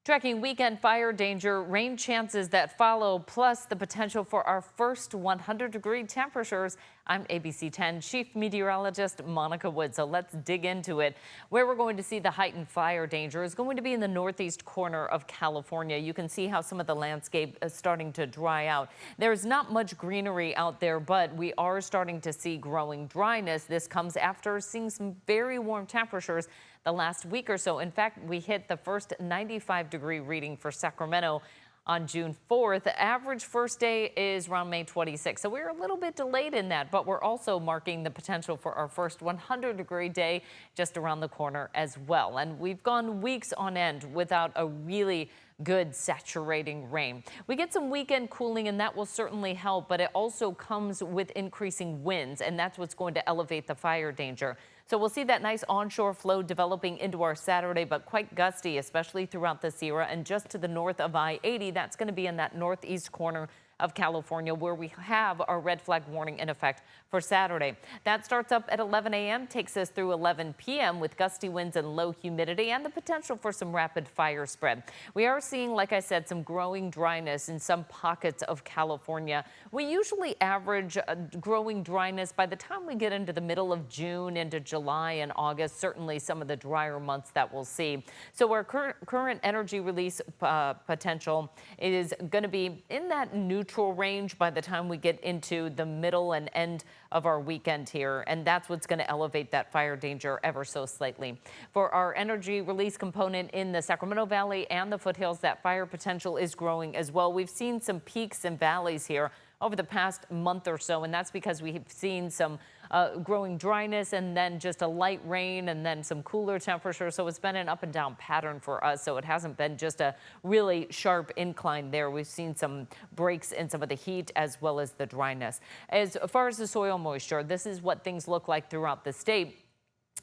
Tracking weekend fire danger, rain chances that follow, plus the potential for our first 100-degree temperatures. I'm ABC 10 Chief Meteorologist Monica Wood. So let's dig into it. Where we're going to see the heightened fire danger is going to be in the northeast corner of California. You can see how some of the landscape is starting to dry out. There's not much greenery out there, but we are starting to see growing dryness. This comes after seeing some very warm temperatures the last week or so. In fact, we hit the first 95-degree reading for Sacramento on June 4th. The average first day is around May 26th. So we're a little bit delayed in that, but we're also marking the potential for our first 100-degree day just around the corner as well. And we've gone weeks on end without a really good saturating rain. We get some weekend cooling, and that will certainly help, but it also comes with increasing winds, and that's what's going to elevate the fire danger. So we'll see that nice onshore flow developing into our Saturday, but quite gusty, especially throughout the Sierra and just to the north of I-80. That's going to be in that northeast corner of California, where we have our red flag warning in effect for Saturday. That starts up at 11 a.m., takes us through 11 p.m. with gusty winds and low humidity and the potential for some rapid fire spread. We are seeing, like I said, some growing dryness in some pockets of California. We usually average growing dryness by the time we get into the middle of June, into July and August, certainly some of the drier months that we'll see. So our current energy release potential is going to be in that neutral range by the time we get into the middle and end of our weekend here, and that's what's going to elevate that fire danger ever so slightly. For our energy release component in the Sacramento Valley and the foothills, that fire potential is growing as well. We've seen some peaks and valleys here over the past month or so, and that's because we've seen some growing dryness and then just a light rain and then some cooler temperatures. So it's been an up and down pattern for us. So it hasn't been just a really sharp incline there. We've seen some breaks in some of the heat as well as the dryness. As far as the soil moisture, this is what things look like throughout the state.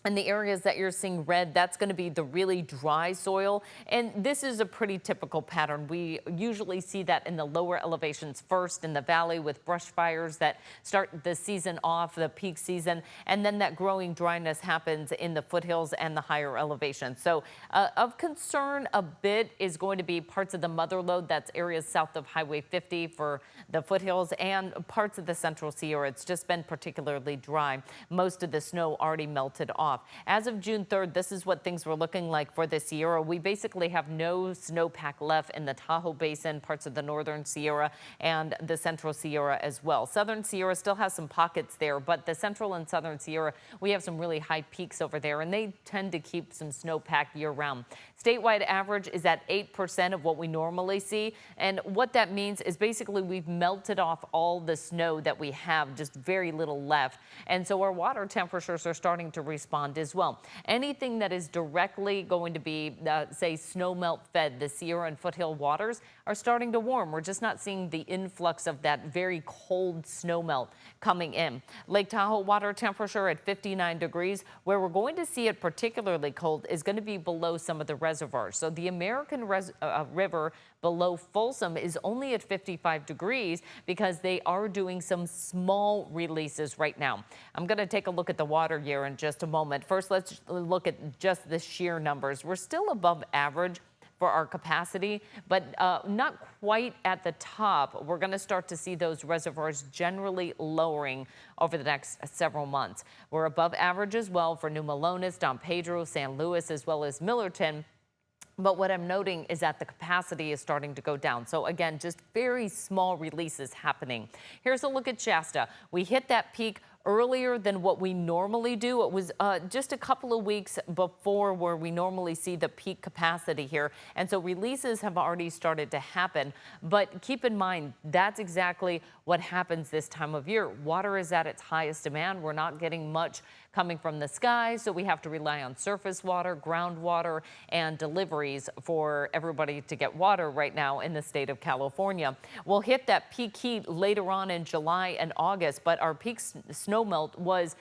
And the areas that you're seeing red, that's going to be the really dry soil. And this is a pretty typical pattern. We usually see that in the lower elevations first in the valley with brush fires that start the season off, the peak season. And then that growing dryness happens in the foothills and the higher elevations. So of concern a bit is going to be parts of the mother lode. That's areas south of Highway 50 for the foothills and parts of the central Sierra. It's just been particularly dry. Most of the snow already melted off. As of June 3rd, this is what things were looking like for the Sierra. We basically have no snowpack left in the Tahoe Basin, parts of the northern Sierra and the central Sierra as well. Southern Sierra still has some pockets there, but the central and southern Sierra, we have some really high peaks over there, and they tend to keep some snowpack year round. Statewide average is at 8% of what we normally see. And what that means is basically we've melted off all the snow that we have, just very little left. And so our water temperatures are starting to respond as well. Anything that is directly going to be, say, snowmelt fed, the Sierra and foothill waters are starting to warm. We're just not seeing the influx of that very cold snowmelt coming in. Lake Tahoe water temperature at 59 degrees. Where we're going to see it particularly cold is going to be below some of the reservoirs. So the American River below Folsom is only at 55 degrees because they are doing some small releases right now. I'm going to take a look at the water year in just a moment. First, let's look at just the sheer numbers. We're still above average for our capacity, but not quite at the top. We're going to start to see those reservoirs generally lowering over the next several months. We're above average as well for New Melones, Don Pedro, San Luis, as well as Millerton. But what I'm noting is that the capacity is starting to go down. So again, just very small releases happening. Here's a look at Shasta. We hit that peak earlier than what we normally do. It was just a couple of weeks before where we normally see the peak capacity here. And so releases have already started to happen. But keep in mind, that's exactly what happens this time of year. Water is at its highest demand. We're not getting much coming from the sky, so we have to rely on surface water, groundwater, and deliveries for everybody to get water right now in the state of California. We'll hit that peak heat later on in July and August, but our peak snowmelt was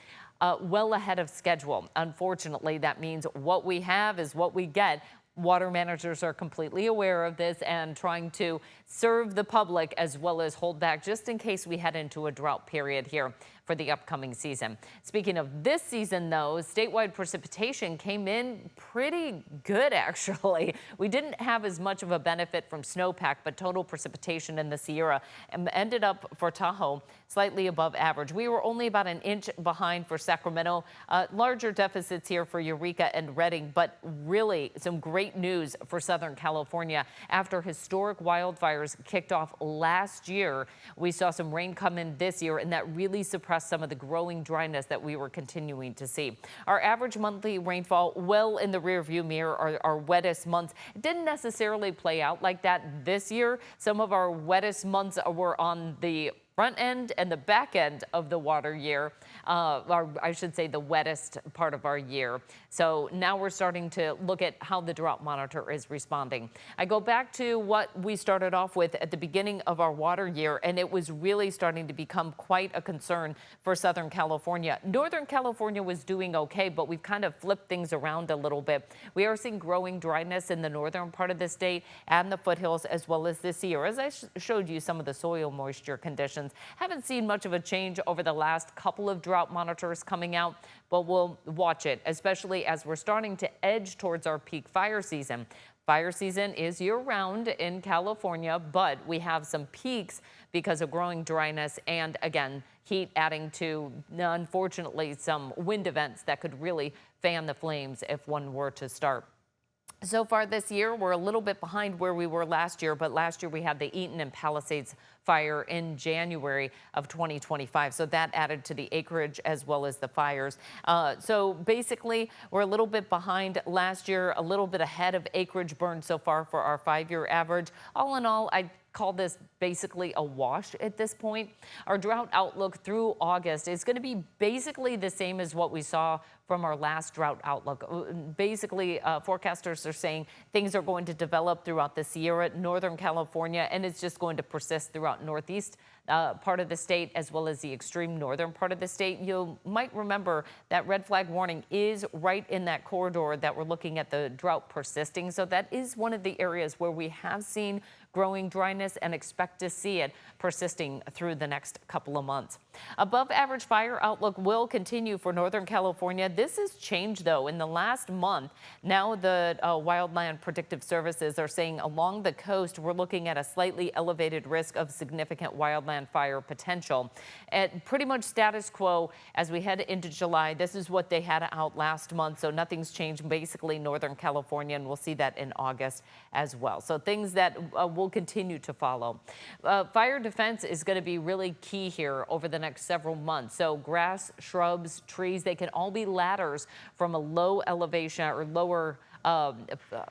well ahead of schedule. Unfortunately, that means what we have is what we get. Water managers are completely aware of this and trying to serve the public as well as hold back just in case we head into a drought period here. for the upcoming season. Speaking of this season, though, statewide precipitation came in pretty good, actually. We didn't have as much of a benefit from snowpack, but total precipitation in the Sierra ended up for Tahoe slightly above average. We were only about an inch behind for Sacramento. Larger deficits here for Eureka and Redding, but really some great news for Southern California. After historic wildfires kicked off last year, we saw some rain come in this year, and that really suppressed some of the growing dryness that we were continuing to see. Our average monthly rainfall well in the rearview mirror, our wettest months. It didn't necessarily play out like that this year. Some of our wettest months were on the front end and the back end of the water year, or I should say the wettest part of our year. So now we're starting to look at how the drought monitor is responding. I go back to what we started off with at the beginning of our water year, and it was really starting to become quite a concern for Southern California. Northern California was doing okay, but we've kind of flipped things around a little bit. We are seeing growing dryness in the northern part of the state and the foothills, as well as this year. As I showed you some of the soil moisture conditions, haven't seen much of a change over the last couple of drought monitors coming out, but we'll watch it, especially as we're starting to edge towards our peak fire season. Fire season is year-round in California, but we have some peaks because of growing dryness and, again, heat adding to, unfortunately, some wind events that could really fan the flames if one were to start. So far this year, we're a little bit behind where we were last year, but last year we had the Eaton and Palisades fire in January of 2025. So that added to the acreage as well as the fires. So basically, we're a little bit behind last year, a little bit ahead of acreage burned so far for our 5-year average. All in all, I call this basically a wash at this point. Our drought outlook through August is going to be basically the same as what we saw from our last drought outlook. Basically, forecasters are saying things are going to develop throughout the Sierra, Northern California, and it's just going to persist throughout northeast part of the state as well as the extreme northern part of the state. You might remember that red flag warning is right in that corridor that we're looking at the drought persisting. So that is one of the areas where we have seen growing dryness and expect to see it persisting through the next couple of months. Above average fire outlook will continue for Northern California. This has changed, though, in the last month. Now the Wildland Predictive Services are saying along the coast, we're looking at a slightly elevated risk of significant wildland fire potential. At pretty much status quo as we head into July. This is what they had out last month, so nothing's changed basically Northern California, and we'll see that in August as well. So things that will continue to follow. Fire defense is going to be really key here over the next several months. So grass, shrubs, trees, they can all be ladders from a low elevation or lower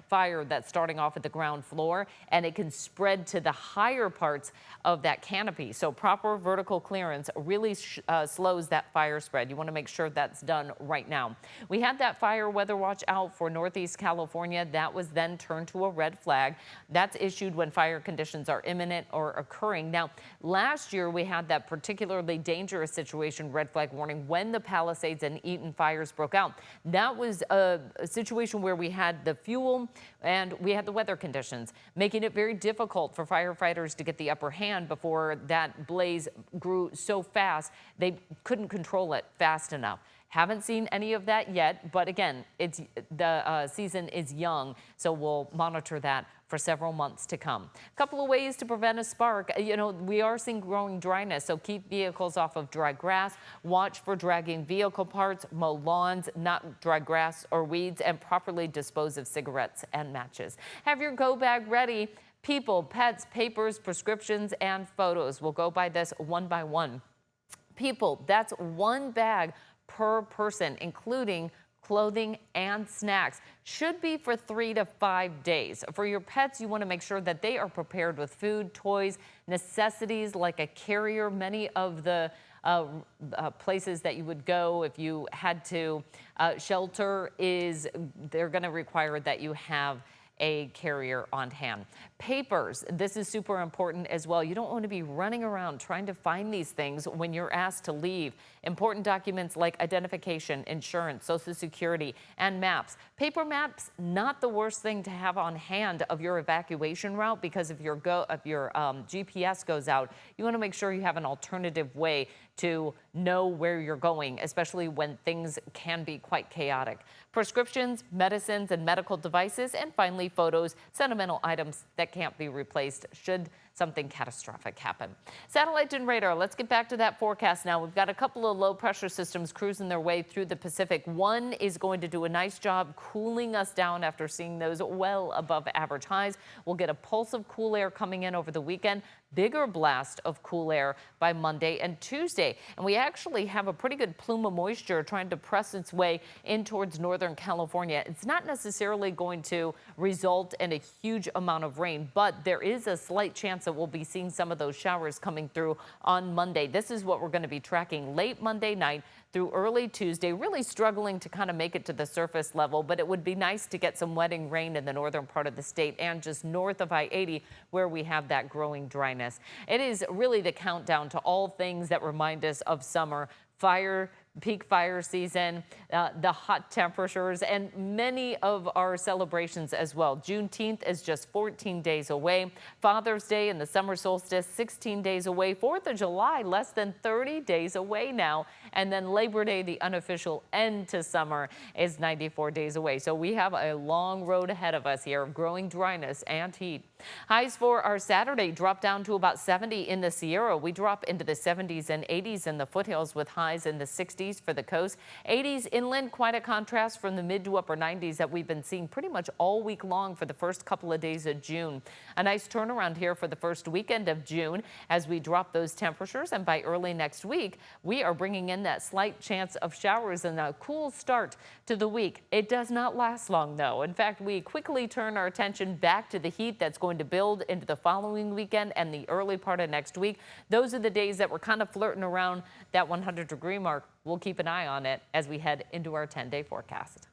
fire that's starting off at the ground floor, and it can spread to the higher parts of that canopy. So proper vertical clearance really slows that fire spread. You want to make sure that's done right now. We had that fire weather watch out for Northeast California. That was then turned to a red flag. That's issued when fire conditions are imminent or occurring. Now, last year we had that particularly dangerous situation, red flag warning, when the Palisades and Eaton fires broke out. That was a situation where we had the fuel and we had the weather conditions, making it very difficult for firefighters to get the upper hand before that blaze grew so fast they couldn't control it fast enough. Haven't seen any of that yet, but again, it's the season is young, so we'll monitor that for several months to come. A couple of ways to prevent a spark. You know, we are seeing growing dryness, so keep vehicles off of dry grass, watch for dragging vehicle parts, mow lawns, not dry grass or weeds, and properly dispose of cigarettes and matches. Have your go bag ready. People, pets, papers, prescriptions, and photos. We'll go by this one by one. People, that's one bag per person, including clothing and snacks. Should be for 3 to 5 days. For your pets, you want to make sure that they are prepared with food, toys, necessities like a carrier. Many of the places that you would go if you had to shelter they're going to require that you have a carrier on hand. Papers, this is super important as well. You don't want to be running around trying to find these things when you're asked to leave. Important documents like identification, insurance, Social Security, and maps. Paper maps, not the worst thing to have on hand of your evacuation route, because if your GPS goes out, you want to make sure you have an alternative way to know where you're going, especially when things can be quite chaotic. Prescriptions, medicines, and medical devices, and finally photos, sentimental items that can't be replaced should something catastrophic happen. Satellite and radar, let's get back to that forecast now. We've got a couple of low pressure systems cruising their way through the Pacific. One is going to do a nice job cooling us down after seeing those well above average highs. We'll get a pulse of cool air coming in over the weekend. Bigger blast of cool air by Monday and Tuesday. And we actually have a pretty good plume of moisture trying to press its way in towards Northern California. It's not necessarily going to result in a huge amount of rain, but there is a slight chance that we'll be seeing some of those showers coming through on Monday. This is what we're going to be tracking late Monday night through early Tuesday, really struggling to kind of make it to the surface level, but it would be nice to get some wetting rain in the northern part of the state and just north of I-80 where we have that growing dryness. It is really the countdown to all things that remind us of summer. Peak fire season, the hot temperatures, and many of our celebrations as well. Juneteenth is just 14 days away. Father's Day and the summer solstice, 16 days away. 4th of July, less than 30 days away now. And then Labor Day, the unofficial end to summer, is 94 days away. So we have a long road ahead of us here of growing dryness and heat. Highs for our Saturday drop down to about 70 in the Sierra. We drop into the 70s and 80s in the foothills with highs in the 60s for the coast. 80s inland, quite a contrast from the mid to upper 90s that we've been seeing pretty much all week long for the first couple of days of June. A nice turnaround here for the first weekend of June as we drop those temperatures, and by early next week we are bringing in that slight chance of showers and a cool start to the week. It does not last long though. In fact, we quickly turn our attention back to the heat that's going to build into the following weekend and the early part of next week. Those are the days that we're kind of flirting around that 100-degree mark. We'll keep an eye on it as we head into our 10-day forecast.